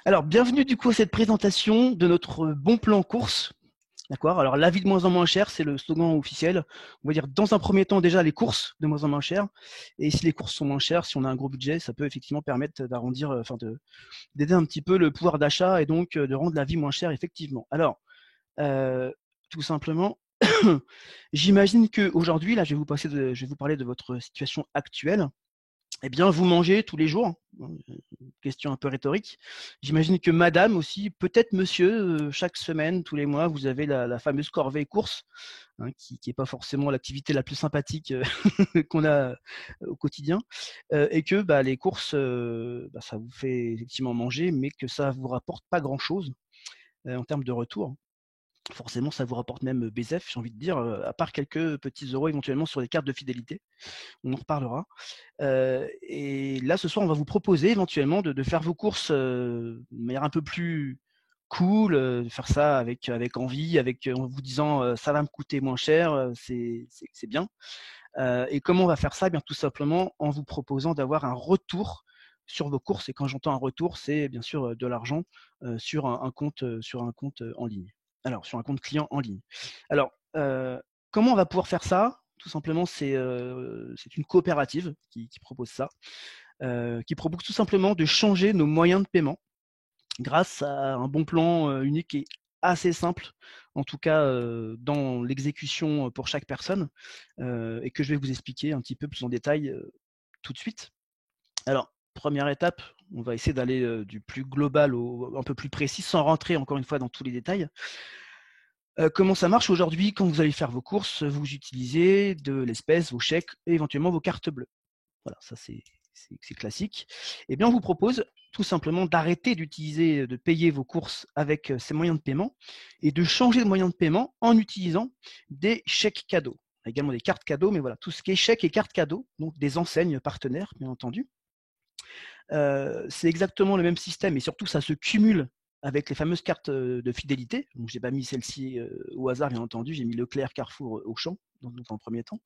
Alors, bienvenue du coup à cette présentation de notre bon plan course. D'accord. Alors, la vie de moins en moins chère, c'est le slogan officiel. On va dire dans un premier temps déjà les courses de moins en moins chères. Et si les courses sont moins chères, si on a un gros budget, ça peut effectivement permettre d'arrondir, d'aider un petit peu le pouvoir d'achat et donc de rendre la vie moins chère effectivement. Alors, tout simplement, j'imagine qu'aujourd'hui, là, je vais vous parler de votre situation actuelle. Eh bien, vous mangez tous les jours. Question un peu rhétorique. J'imagine que madame aussi, peut-être monsieur, chaque semaine, tous les mois, vous avez la fameuse corvée course, hein, qui n'est pas forcément l'activité la plus sympathique qu'on a au quotidien, et que bah, les courses, ça vous fait effectivement manger, mais que ça vous rapporte pas grand-chose en termes de retour. Forcément, ça vous rapporte même BZF, j'ai envie de dire, à part quelques petits euros éventuellement sur les cartes de fidélité. On en reparlera. Et là, ce soir, on va vous proposer éventuellement de faire vos courses de manière un peu plus cool, de faire ça avec envie, en vous disant ça va me coûter moins cher, c'est bien. Et comment on va faire ça? Eh bien, tout simplement en vous proposant d'avoir un retour sur vos courses. Et quand j'entends un retour, c'est bien sûr de l'argent sur un compte en ligne. Alors, sur un compte client en ligne. Alors, comment on va pouvoir faire ça? Tout simplement, c'est une coopérative qui propose ça, qui propose tout simplement de changer nos moyens de paiement grâce à un bon plan unique et assez simple, en tout cas dans l'exécution pour chaque personne, et que je vais vous expliquer un petit peu plus en détail tout de suite. Alors, première étape, on va essayer d'aller du plus global au un peu plus précis, sans rentrer encore une fois dans tous les détails. Comment ça marche aujourd'hui quand vous allez faire vos courses? Vous utilisez de l'espèce, vos chèques et éventuellement vos cartes bleues. Voilà, ça c'est classique. Eh bien, on vous propose tout simplement d'arrêter d'utiliser, de payer vos courses avec ces moyens de paiement et de changer de moyen de paiement en utilisant des chèques cadeaux. On a également des cartes cadeaux, mais voilà, tout ce qui est chèques et cartes cadeaux, donc des enseignes partenaires, bien entendu. C'est exactement le même système et surtout ça se cumule avec les fameuses cartes de fidélité. Donc, j'ai pas mis celle-ci au hasard, bien entendu, j'ai mis Leclerc, Carrefour, Auchan, dans un premier temps.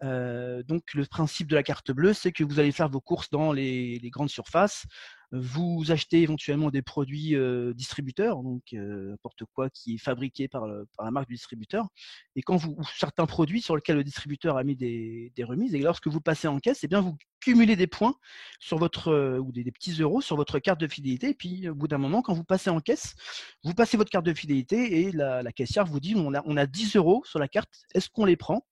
Donc le principe de la carte bleue, c'est que vous allez faire vos courses dans les grandes surfaces, vous achetez éventuellement des produits distributeurs, donc n'importe quoi qui est fabriqué par la marque du distributeur, et ou certains produits sur lesquels le distributeur a mis des remises, et lorsque vous passez en caisse, eh bien vous cumulez des points sur votre ou des petits euros sur votre carte de fidélité, et puis au bout d'un moment, quand vous passez en caisse, vous passez votre carte de fidélité et la caissière vous dit on a 10 euros sur la carte, est-ce qu'on les prend?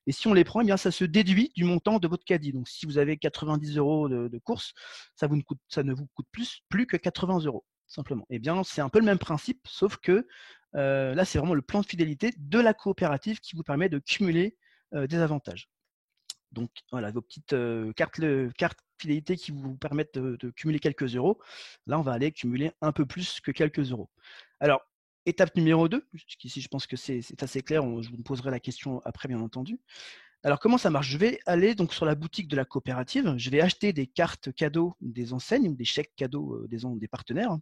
Et si on les prend, eh bien, ça se déduit du montant de votre caddie. Donc, si vous avez 90 euros de course, ça ne vous coûte plus que 80 euros, simplement. Eh bien, c'est un peu le même principe, sauf que là, c'est vraiment le plan de fidélité de la coopérative qui vous permet de cumuler des avantages. Donc, voilà, vos petites cartes fidélité qui vous permettent de cumuler quelques euros. Là, on va aller cumuler un peu plus que quelques euros. Alors, étape numéro 2, jusqu'ici je pense que c'est assez clair, je vous poserai la question après bien entendu. Alors comment ça marche? Je vais aller donc sur la boutique de la coopérative, je vais acheter des cartes cadeaux des enseignes ou des chèques cadeaux des partenaires,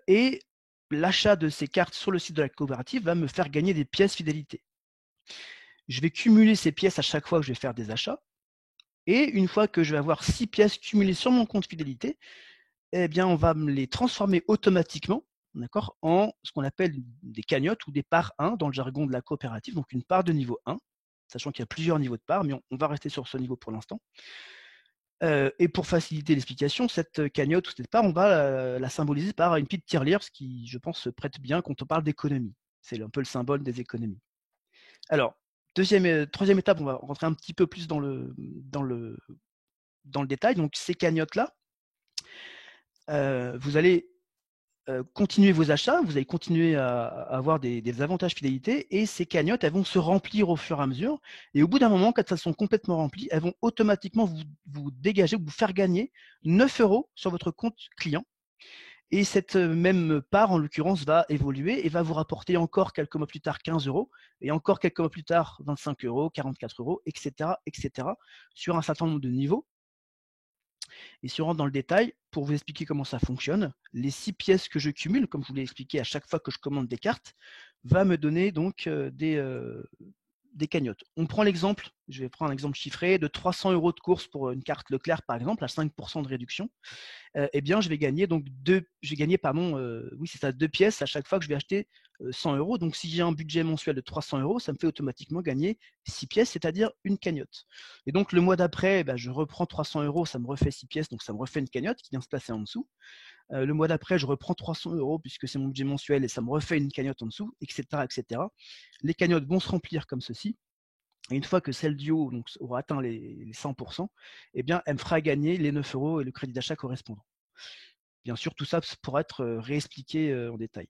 et l'achat de ces cartes sur le site de la coopérative va me faire gagner des pièces fidélité. Je vais cumuler ces pièces à chaque fois que je vais faire des achats, et une fois que je vais avoir 6 pièces cumulées sur mon compte fidélité, eh bien, on va me les transformer automatiquement, d'accord, en ce qu'on appelle des cagnottes ou des parts 1 dans le jargon de la coopérative, donc une part de niveau 1, sachant qu'il y a plusieurs niveaux de parts, mais on va rester sur ce niveau pour l'instant. Et pour faciliter l'explication, cette cagnotte ou cette part, on va la symboliser par une petite tirelire, ce qui, je pense, se prête bien quand on parle d'économie. C'est un peu le symbole des économies. Alors, troisième étape, on va rentrer un petit peu plus dans le détail. Donc, ces cagnottes-là, vous allez continuer vos achats, vous allez continuer à avoir des avantages fidélité, et ces cagnottes, elles vont se remplir au fur et à mesure. Et au bout d'un moment, quand elles sont complètement remplies, elles vont automatiquement vous dégager, vous faire gagner 9 euros sur votre compte client. Et cette même part, en l'occurrence, va évoluer et va vous rapporter encore quelques mois plus tard 15 euros, et encore quelques mois plus tard 25 euros, 44 euros, etc., etc., sur un certain nombre de niveaux. Et si on rentre dans le détail, pour vous expliquer comment ça fonctionne, les 6 pièces que je cumule, comme je vous l'ai expliqué à chaque fois que je commande des cartes, va me donner donc des cagnottes. On prend l'exemple je vais prendre un exemple chiffré, de 300 € de course pour une carte Leclerc, par exemple, à 5% de réduction, eh bien, je vais gagner donc oui, c'est ça, 2 pièces à chaque fois que je vais acheter 100 €. Donc, si j'ai un budget mensuel de 300 €, ça me fait automatiquement gagner 6 pièces, c'est-à-dire une cagnotte. Et donc, le mois d'après, je reprends 300 €, ça me refait 6 pièces, donc ça me refait une cagnotte qui vient se placer en dessous. Le mois d'après, je reprends 300 € puisque c'est mon budget mensuel et ça me refait une cagnotte en dessous, etc., etc. Les cagnottes vont se remplir comme ceci. Et une fois que celle du haut donc, aura atteint les 100%, eh bien, elle me fera gagner les 9 € et le crédit d'achat correspondant. Bien sûr, tout ça pourra être réexpliqué en détail.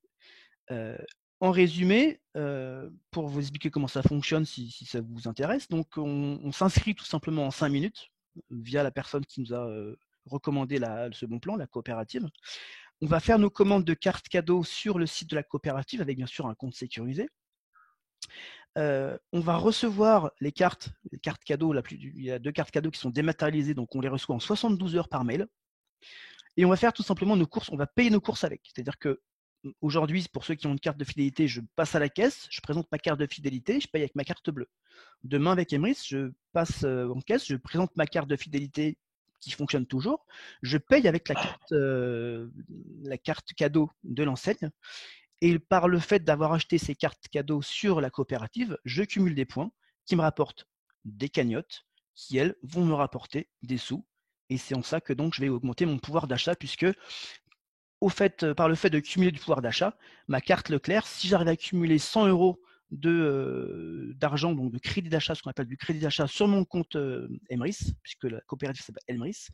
En résumé, pour vous expliquer comment ça fonctionne si ça vous intéresse, donc on s'inscrit tout simplement en 5 minutes via la personne qui nous a recommandé ce bon plan, la coopérative. On va faire nos commandes de cartes cadeaux sur le site de la coopérative avec bien sûr un compte sécurisé. On va recevoir les cartes cadeaux. Il y a 2 cartes cadeaux qui sont dématérialisées, donc on les reçoit en 72 heures par mail. Et on va faire tout simplement nos courses, on va payer nos courses avec. C'est-à-dire que aujourd'hui, pour ceux qui ont une carte de fidélité, je passe à la caisse, je présente ma carte de fidélité, je paye avec ma carte bleue. Demain, avec Emrys, je passe en caisse, je présente ma carte de fidélité qui fonctionne toujours, je paye avec la carte cadeau de l'enseigne. Et par le fait d'avoir acheté ces cartes cadeaux sur la coopérative, je cumule des points qui me rapportent des cagnottes qui, elles, vont me rapporter des sous. Et c'est en ça que donc je vais augmenter mon pouvoir d'achat puisque par le fait de cumuler du pouvoir d'achat, ma carte Leclerc, si j'arrive à cumuler 100 € d'argent, donc de crédit d'achat, ce qu'on appelle du crédit d'achat sur mon compte Emrys, puisque la coopérative s'appelle Emrys,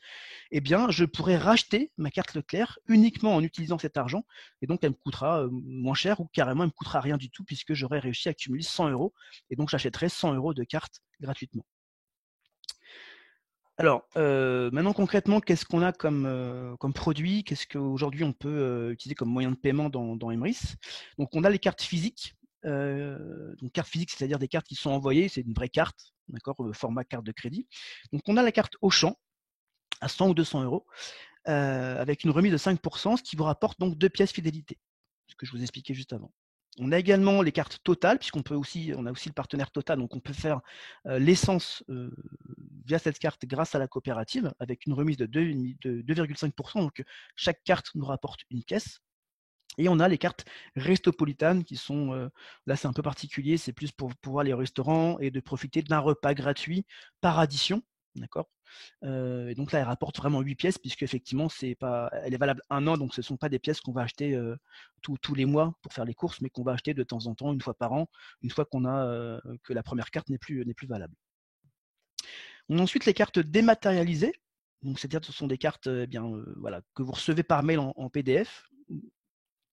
eh bien, je pourrais racheter ma carte Leclerc uniquement en utilisant cet argent, et donc elle me coûtera moins cher, ou carrément elle me coûtera rien du tout, puisque j'aurais réussi à cumuler 100 €, et donc j'achèterai 100 € de cartes gratuitement. Alors, maintenant concrètement, qu'est-ce qu'on a comme produit? Qu'est-ce qu'aujourd'hui on peut utiliser comme moyen de paiement dans Emrys? Donc on a les cartes physiques. Donc cartes physiques, c'est-à-dire des cartes qui sont envoyées, c'est une vraie carte, d'accord, format carte de crédit. Donc on a la carte Auchan à 100 ou 200 €, avec une remise de 5%, ce qui vous rapporte donc 2 pièces fidélité, ce que je vous expliquais juste avant. On a également les cartes Total, puisqu'on a aussi le partenaire Total, donc on peut faire l'essence via cette carte grâce à la coopérative, avec une remise de 2,5%, donc chaque carte nous rapporte une pièce. Et on a les cartes Restopolitan qui sont, là c'est un peu particulier, c'est plus pour pouvoir aller au restaurant et de profiter d'un repas gratuit par addition, d'accord. Et donc là, elle rapporte vraiment 8 pièces, puisque effectivement, elle est valable 1 an, donc ce ne sont pas des pièces qu'on va acheter tous les mois pour faire les courses, mais qu'on va acheter de temps en temps, une fois par an, une fois que la première carte n'est plus valable. On a ensuite les cartes dématérialisées, donc c'est-à-dire que ce sont des cartes que vous recevez par mail en PDF,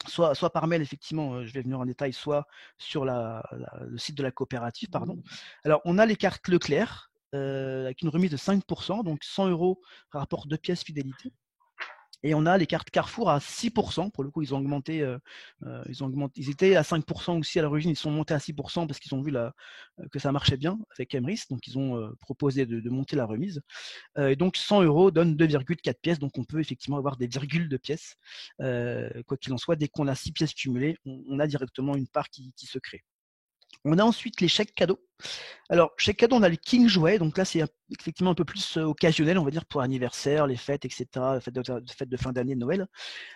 soit par mail, effectivement, je vais venir en détail, soit sur le site de la coopérative, pardon. Alors, on a les cartes Leclerc, avec une remise de 5%, donc 100 € rapport 2 pièces fidélité. Et on a les cartes Carrefour à 6%. Pour le coup, ils ont augmenté. Ils étaient à 5% aussi à l'origine. Ils sont montés à 6% parce qu'ils ont vu que ça marchait bien avec Emrys. Donc, ils ont proposé de monter la remise. Et donc, 100 € donne 2,4 pièces. Donc, on peut effectivement avoir des virgules de pièces. Quoi qu'il en soit, dès qu'on a 6 pièces cumulées, on a directement une part qui se crée. On a ensuite les chèques cadeaux. Alors, chèques cadeaux, on a les King Jouets. Donc là, c'est effectivement un peu plus occasionnel, on va dire, pour l'anniversaire, les fêtes, etc., fêtes de fin d'année, de Noël.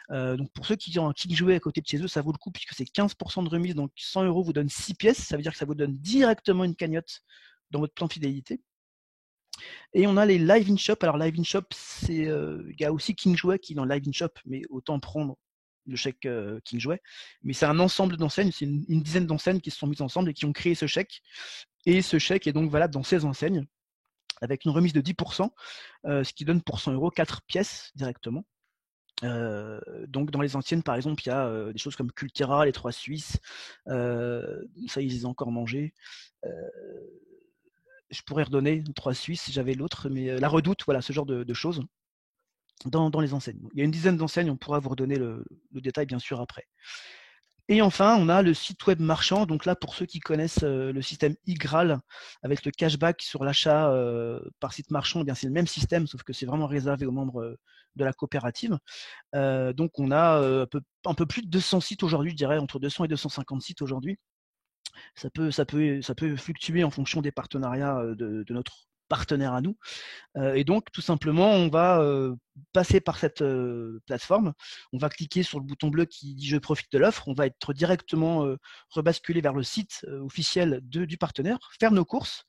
Donc pour ceux qui ont un King Jouet à côté de chez eux, ça vaut le coup puisque c'est 15% de remise. Donc 100 € vous donne 6 pièces. Ça veut dire que ça vous donne directement une cagnotte dans votre plan fidélité. Et on a les Live in Shop. Alors Live in Shop, il y a aussi King Jouet qui est dans Live in Shop, mais autant prendre le chèque King Jouet. Mais c'est un ensemble d'enseignes, c'est une dizaine d'enseignes qui se sont mises ensemble et qui ont créé ce chèque. Et ce chèque est donc valable dans 16 enseignes, avec une remise de 10%, ce qui donne pour 100 € 4 pièces directement. Donc dans les anciennes, par exemple, il y a des choses comme Cultera, les 3 Suisses, ça ils les ont encore mangé. Je pourrais redonner 3 Suisses si j'avais l'autre, mais la Redoute, voilà, ce genre de choses dans les enseignes. Il y a une dizaine d'enseignes, on pourra vous redonner le détail bien sûr après. Et enfin, on a le site web marchand. Donc là, pour ceux qui connaissent le système iGraal avec le cashback sur l'achat par site marchand, eh bien c'est le même système, sauf que c'est vraiment réservé aux membres de la coopérative. Donc on a un peu plus de 200 sites aujourd'hui, je dirais entre 200 et 250 sites aujourd'hui, Ça peut fluctuer en fonction des partenariats de notre partenaire à nous. Et donc, tout simplement, on va passer par cette plateforme. On va cliquer sur le bouton bleu qui dit je profite de l'offre. On va être directement rebasculé vers le site officiel du partenaire, faire nos courses.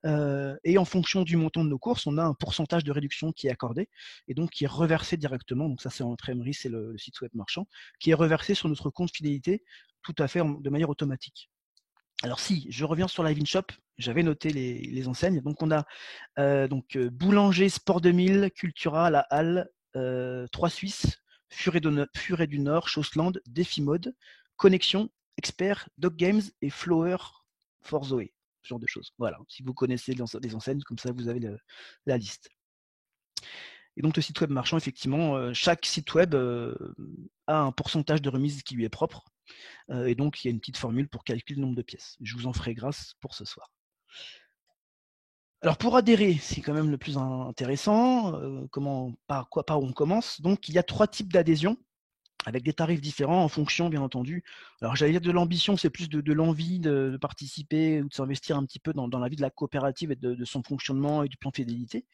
Et en fonction du montant de nos courses, on a un pourcentage de réduction qui est accordé et donc qui est reversé directement. Donc ça, c'est entre Emery, c'est le site web marchand, qui est reversé sur notre compte fidélité tout à fait de manière automatique. Alors si je reviens sur la Shop, j'avais noté les enseignes. Donc on a Boulanger, Sport 2000, Cultura, La Halle, 3 Suisses, Furet du Nord, Chausland, Défi Mode, Connexion, Expert, Dog Games et Flower for Zoé. Ce genre de choses. Voilà, si vous connaissez les enseignes, comme ça vous avez la liste. Et donc le site web marchand, effectivement, chaque site web a un pourcentage de remise qui lui est propre. Et donc il y a une petite formule pour calculer le nombre de pièces. Je vous en ferai grâce pour ce soir. Alors pour adhérer, c'est quand même le plus intéressant. Par où on commence? Donc il y a 3 types d'adhésion avec des tarifs différents en fonction, bien entendu. Alors j'allais dire de l'ambition, c'est plus de l'envie de participer ou de s'investir un petit peu dans la vie de la coopérative et de son fonctionnement et du plan fidélité.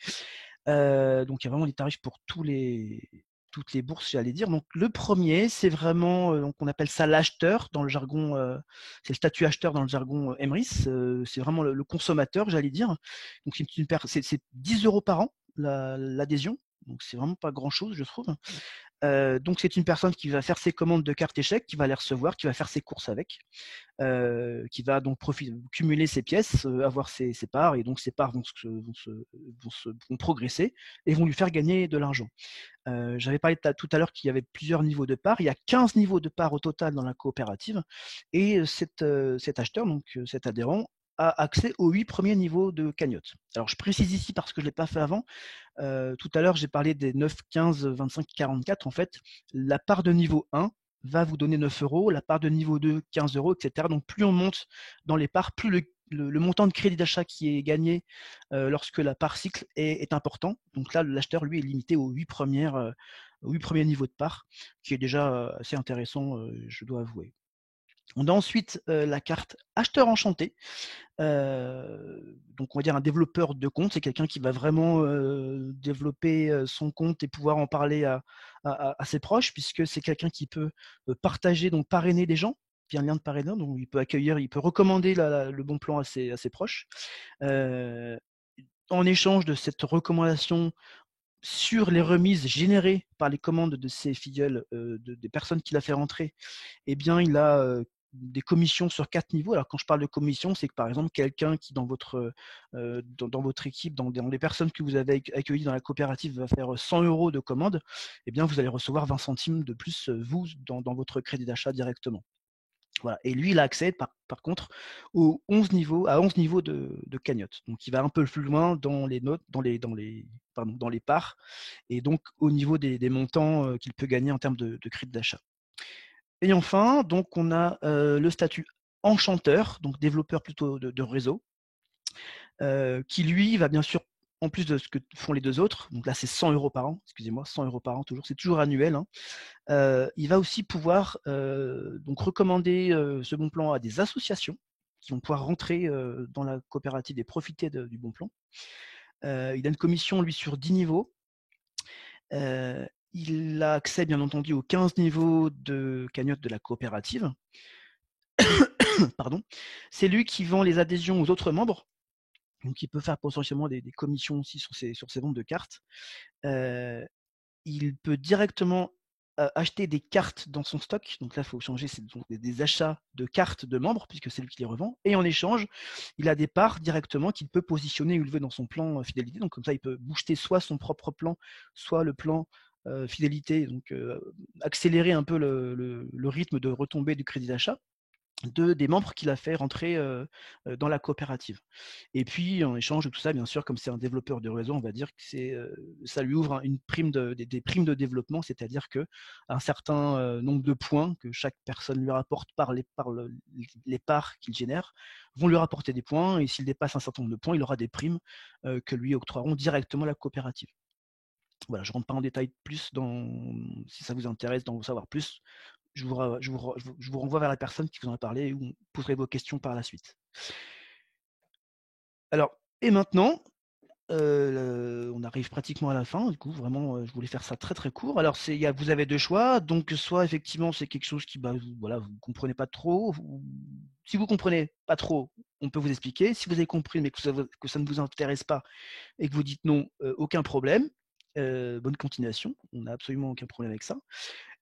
Donc il y a vraiment des tarifs pour toutes les bourses, j'allais dire. Donc le premier, c'est vraiment, donc on appelle ça l'acheteur dans le jargon, c'est le statut acheteur dans le jargon Emrys. C'est vraiment le consommateur, j'allais dire. Donc c'est 10 € par an l'adhésion. Donc c'est vraiment pas grand chose, je trouve. Donc c'est une personne qui va faire ses commandes de cartes échecs, qui va les recevoir, qui va faire ses courses avec, qui va donc cumuler ses pièces, avoir ses parts, et donc ses parts vont progresser et vont lui faire gagner de l'argent. J'avais parlé tout à l'heure qu'il y avait plusieurs niveaux de parts. Il y a 15 niveaux de parts au total dans la coopérative, et cet acheteur, donc cet adhérent, a accès aux 8 premiers niveaux de cagnotte. Alors je précise ici parce que je ne l'ai pas fait avant. Tout à l'heure, j'ai parlé des 9, 15, 25, 44. En fait, la part de niveau 1 va vous donner 9 €, la part de niveau 2, 15 €, etc. Donc plus on monte dans les parts, plus le montant de crédit d'achat qui est gagné lorsque la part cycle est important. Donc là, l'acheteur, lui, est limité aux 8 premiers niveaux de parts, qui est déjà assez intéressant, je dois avouer. On a ensuite la carte acheteur enchanté. Donc on va dire un développeur de compte, c'est quelqu'un qui va vraiment développer son compte et pouvoir en parler à ses proches, puisque c'est quelqu'un qui peut partager, donc parrainer des gens via un lien de parrainage, donc il peut recommander le bon plan à ses proches. En échange de cette recommandation sur les remises générées par les commandes de ses filleuls, des personnes qu'il a fait rentrer, eh bien, il a des commissions sur 4 niveaux. Alors, quand je parle de commission, c'est que par exemple, quelqu'un qui dans votre équipe, dans les personnes que vous avez accueillies dans la coopérative, va faire 100 € de commande, eh bien, vous allez recevoir 20 centimes de plus, vous, dans votre crédit d'achat directement. Voilà. Et lui, il a accès, par contre, à 11 niveaux de cagnotte. Donc, il va un peu plus loin dans les notes, dans les parts, et donc au niveau des montants qu'il peut gagner en termes de crédit d'achat. Et enfin, donc on a le statut enchanteur, donc développeur plutôt de réseau, qui lui va bien sûr, en plus de ce que font les deux autres, donc là c'est 100 € par an, excusez-moi, 100 € par an toujours, c'est toujours annuel, hein. Il va aussi pouvoir donc recommander ce bon plan à des associations qui vont pouvoir rentrer dans la coopérative et profiter du bon plan. Il a une commission, lui, sur 10 niveaux. Il a accès, bien entendu, aux 15 niveaux de cagnotte de la coopérative. Pardon. C'est lui qui vend les adhésions aux autres membres. Donc, il peut faire potentiellement des commissions aussi sur ses ventes de cartes. Il peut directement acheter des cartes dans son stock. Donc là, il faut changer, c'est des achats de cartes de membres, puisque c'est lui qui les revend. Et en échange, il a des parts directement qu'il peut positionner où il veut dans son plan fidélité. Donc comme ça, il peut booster soit son propre plan, soit le plan fidélité, donc accélérer un peu le rythme de retombée du crédit d'achat des membres qu'il a fait rentrer dans la coopérative. Et puis, en échange de tout ça, bien sûr, comme c'est un développeur de réseau, on va dire que ça lui ouvre une prime des primes de développement, c'est-à-dire qu'un certain nombre de points que chaque personne lui rapporte par les parts qu'il génère vont lui rapporter des points, et s'il dépasse un certain nombre de points, il aura des primes que lui octroieront directement la coopérative. Voilà, je ne rentre pas en détail plus si ça vous intéresse d'en savoir plus. je vous renvoie vers la personne qui vous en a parlé, ou vous poserez vos questions par la suite. Alors, et maintenant, on arrive pratiquement à la fin. Du coup, vraiment, je voulais faire ça très très court. Alors, vous avez deux choix. Donc, soit effectivement, c'est quelque chose qui, voilà, vous comprenez pas trop. Si vous comprenez pas trop, on peut vous expliquer. Si vous avez compris, mais que ça ne vous intéresse pas et que vous dites non, aucun problème. Bonne continuation. On n'a absolument aucun problème avec ça.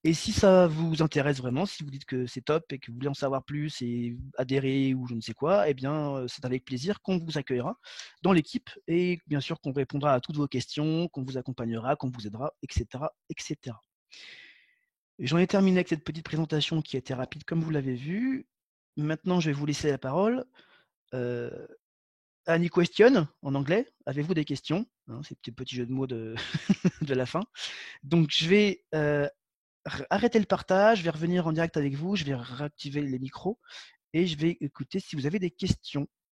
Et si ça vous intéresse vraiment, si vous dites que c'est top et que vous voulez en savoir plus et adhérer ou je ne sais quoi, eh bien, c'est avec plaisir qu'on vous accueillera dans l'équipe et bien sûr qu'on répondra à toutes vos questions, qu'on vous accompagnera, qu'on vous aidera, etc., etc. J'en ai terminé avec cette petite présentation qui a été rapide comme vous l'avez vu. Maintenant, je vais vous laisser la parole. Any question en anglais? Avez-vous des questions? Hein, c'est un petit jeu de mots de, de la fin. Donc, je vais arrêter le partage, je vais revenir en direct avec vous, je vais réactiver les micros et je vais écouter si vous avez des questions.